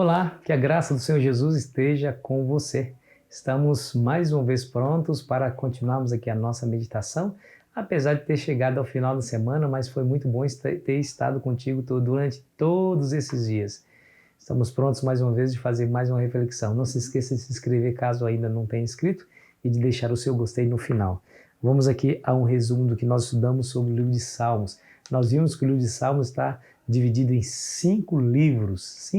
Olá, que a graça do Senhor Jesus esteja com você. Estamos mais uma vez prontos para continuarmos aqui a nossa meditação, apesar de ter chegado ao final da semana, mas foi muito bom ter estado contigo durante todos esses dias. Estamos prontos mais uma vez de fazer mais uma reflexão. Não se esqueça de se inscrever caso ainda não tenha inscrito e de deixar o seu gostei no final. Vamos aqui a um resumo do que nós estudamos sobre o livro de Salmos. Nós vimos que o livro de Salmos está dividido em 5 livros,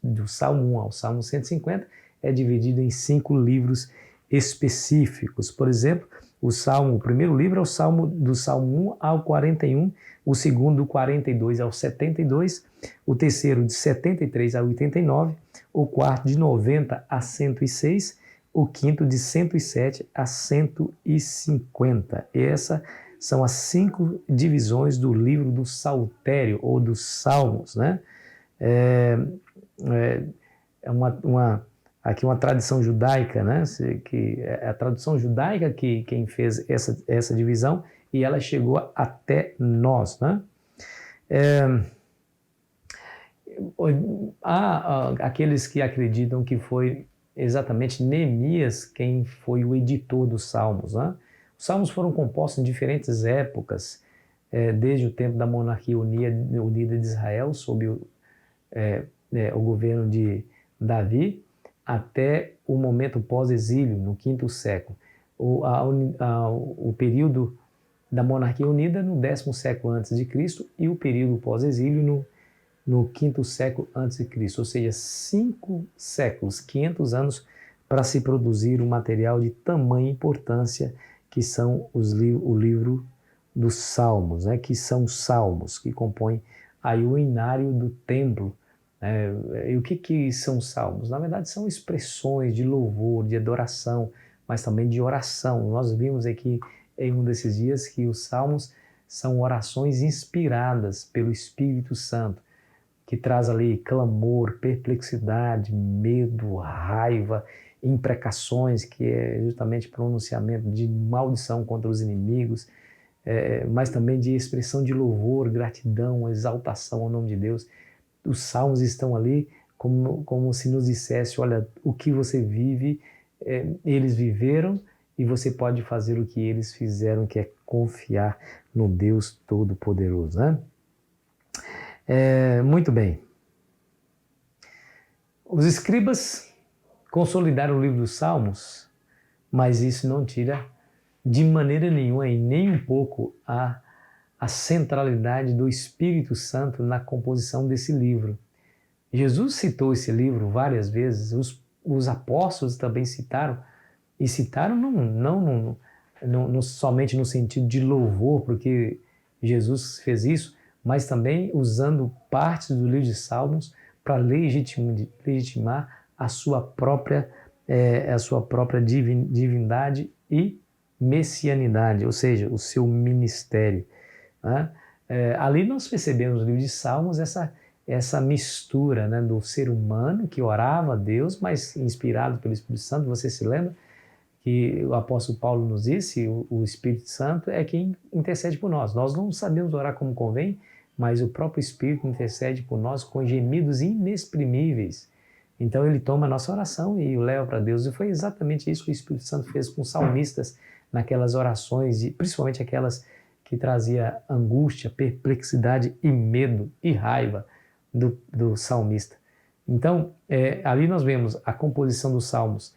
do Salmo 1 ao Salmo 150, é dividido em 5 livros específicos. Por exemplo, o primeiro livro é o Salmo do Salmo 1 ao 41, o segundo do 42 ao 72, o terceiro de 73 a 89, o quarto de 90 a 106, o quinto de 107 a 150. Essas são as 5 divisões do livro do Saltério, ou dos Salmos, né? Aqui uma tradição judaica, né? Que é a tradução judaica quem fez essa divisão, e ela chegou até nós, né? Há aqueles que acreditam que foi exatamente Neemias quem foi o editor dos Salmos, né? Os Salmos foram compostos em diferentes épocas, desde o tempo da monarquia unida de Israel, sob o governo de Davi, até o momento pós-exílio, no 5º século. O período da monarquia unida no 10º século antes de Cristo e o período pós-exílio no 5º século antes de Cristo, ou seja, 5 séculos, 500 anos para se produzir um material de tamanha importância que são o livro dos Salmos, né? Que são os Salmos, que compõem aí o inário do templo. E o que são Salmos? Na verdade, são expressões de louvor, de adoração, mas também de oração. Nós vimos aqui em um desses dias que os Salmos são orações inspiradas pelo Espírito Santo, que traz ali clamor, perplexidade, medo, raiva, imprecações, que é justamente pronunciamento de maldição contra os inimigos, mas também de expressão de louvor, gratidão, exaltação ao nome de Deus. Os salmos estão ali como se nos dissesse, olha, o que você vive, eles viveram, e você pode fazer o que eles fizeram, que é confiar no Deus Todo-Poderoso, né? Muito bem. Os escribas consolidaram o livro dos Salmos, mas isso não tira de maneira nenhuma e nem um pouco a centralidade do Espírito Santo na composição desse livro. Jesus citou esse livro várias vezes, os apóstolos também citaram, e citaram não somente no sentido de louvor, porque Jesus fez isso, mas também usando partes do livro de Salmos para legitimar a sua própria divindade e messianidade, ou seja, o seu ministério, né? Ali nós percebemos no livro de Salmos essa mistura, né, do ser humano que orava a Deus, mas inspirado pelo Espírito Santo. Você se lembra que o apóstolo Paulo nos disse, o Espírito Santo é quem intercede por nós. Nós não sabemos orar como convém, mas o próprio Espírito intercede por nós com gemidos inexprimíveis. Então ele toma a nossa oração e o leva para Deus. E foi exatamente isso que o Espírito Santo fez com os salmistas naquelas orações, principalmente aquelas que trazia angústia, perplexidade e medo e raiva do salmista. Então, ali nós vemos a composição dos salmos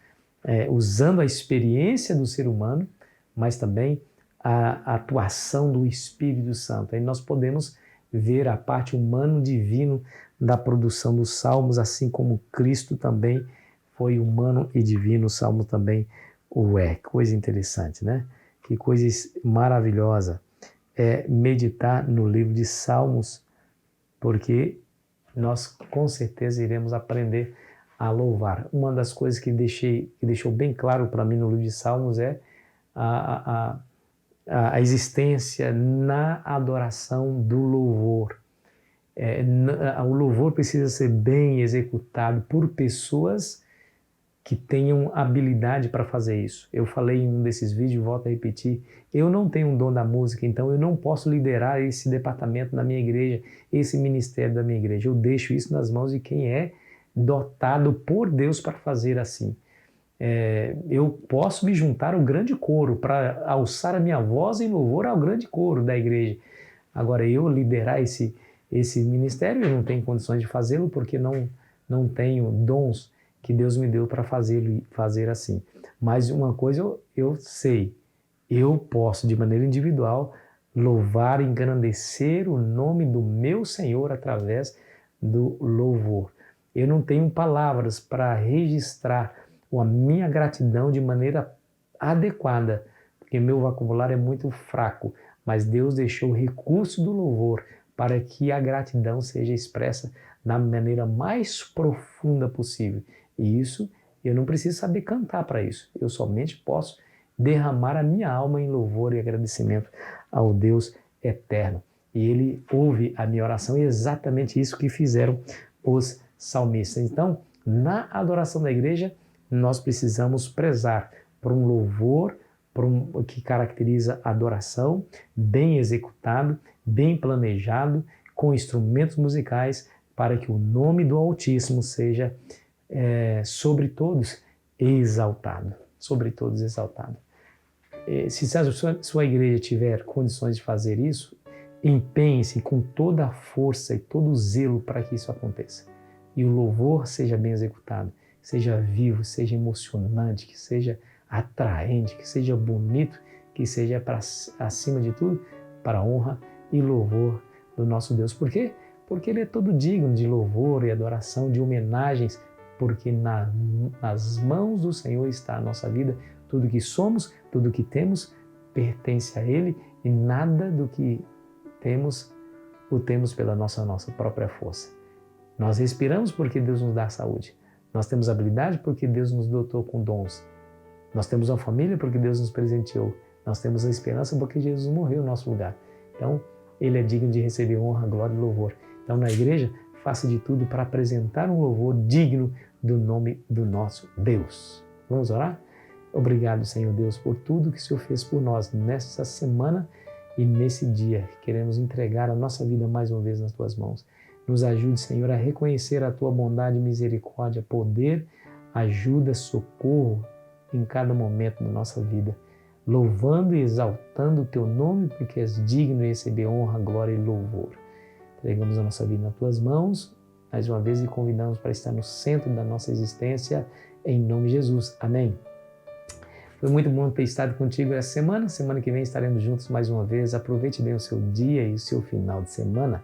usando a experiência do ser humano, mas também a atuação do Espírito Santo. Aí nós podemos ver a parte humano-divino da produção dos salmos, assim como Cristo também foi humano e divino, o salmo também o é. Coisa interessante, né? Que coisa maravilhosa é meditar no livro de Salmos, porque nós com certeza iremos aprender a louvar. Uma das coisas que deixou bem claro para mim no livro de Salmos é a existência na adoração do louvor. O louvor precisa ser bem executado por pessoas que tenham habilidade para fazer isso. Eu falei em um desses vídeos, volto a repetir, eu não tenho um dom da música, então eu não posso liderar esse departamento da minha igreja, esse ministério da minha igreja. Eu deixo isso nas mãos de quem é dotado por Deus para fazer assim. Eu posso me juntar ao grande coro para alçar a minha voz em louvor ao grande coro da igreja. Agora, eu liderar esse ministério, eu não tenho condições de fazê-lo porque não tenho dons que Deus me deu para fazer assim. Mas uma coisa eu sei, eu posso de maneira individual louvar e engrandecer o nome do meu Senhor através do louvor. Eu não tenho palavras para registrar a minha gratidão de maneira adequada, porque meu vocabulário é muito fraco, mas Deus deixou o recurso do louvor para que a gratidão seja expressa da maneira mais profunda possível. E isso, eu não preciso saber cantar para isso, eu somente posso derramar a minha alma em louvor e agradecimento ao Deus eterno. E Ele ouve a minha oração, e é exatamente isso que fizeram os salmistas. Então, na adoração da igreja, nós precisamos prezar por um louvor que caracteriza a adoração, bem executado, bem planejado, com instrumentos musicais, para que o nome do Altíssimo seja sobre todos exaltado. Sobre todos exaltado. Se a sua igreja tiver condições de fazer isso, empenhe-se com toda a força e todo o zelo para que isso aconteça. E o louvor seja bem executado, seja vivo, seja emocionante, que seja atraente, que seja bonito, que seja, acima de tudo, para a honra e louvor do nosso Deus. Por quê? Porque Ele é todo digno de louvor e adoração, de homenagens, porque nas mãos do Senhor está a nossa vida. Tudo que somos, tudo que temos, pertence a Ele, e nada do que temos, o temos pela nossa própria força. Nós respiramos porque Deus nos dá saúde. Nós temos habilidade porque Deus nos dotou com dons. Nós temos uma família porque Deus nos presenteou. Nós temos a esperança porque Jesus morreu no nosso lugar. Então, Ele é digno de receber honra, glória e louvor. Então, na igreja, faça de tudo para apresentar um louvor digno do nome do nosso Deus. Vamos orar? Obrigado, Senhor Deus, por tudo que o Senhor fez por nós nessa semana e nesse dia. Queremos entregar a nossa vida mais uma vez nas Tuas mãos. Nos ajude, Senhor, a reconhecer a Tua bondade, misericórdia, poder, ajuda, socorro em cada momento da nossa vida, louvando e exaltando o Teu nome, porque és digno de receber honra, glória e louvor. Entregamos a nossa vida nas Tuas mãos, mais uma vez, e convidamos para estar no centro da nossa existência, em nome de Jesus. Amém. Foi muito bom ter estado contigo essa semana. Semana que vem estaremos juntos mais uma vez. Aproveite bem o seu dia e o seu final de semana.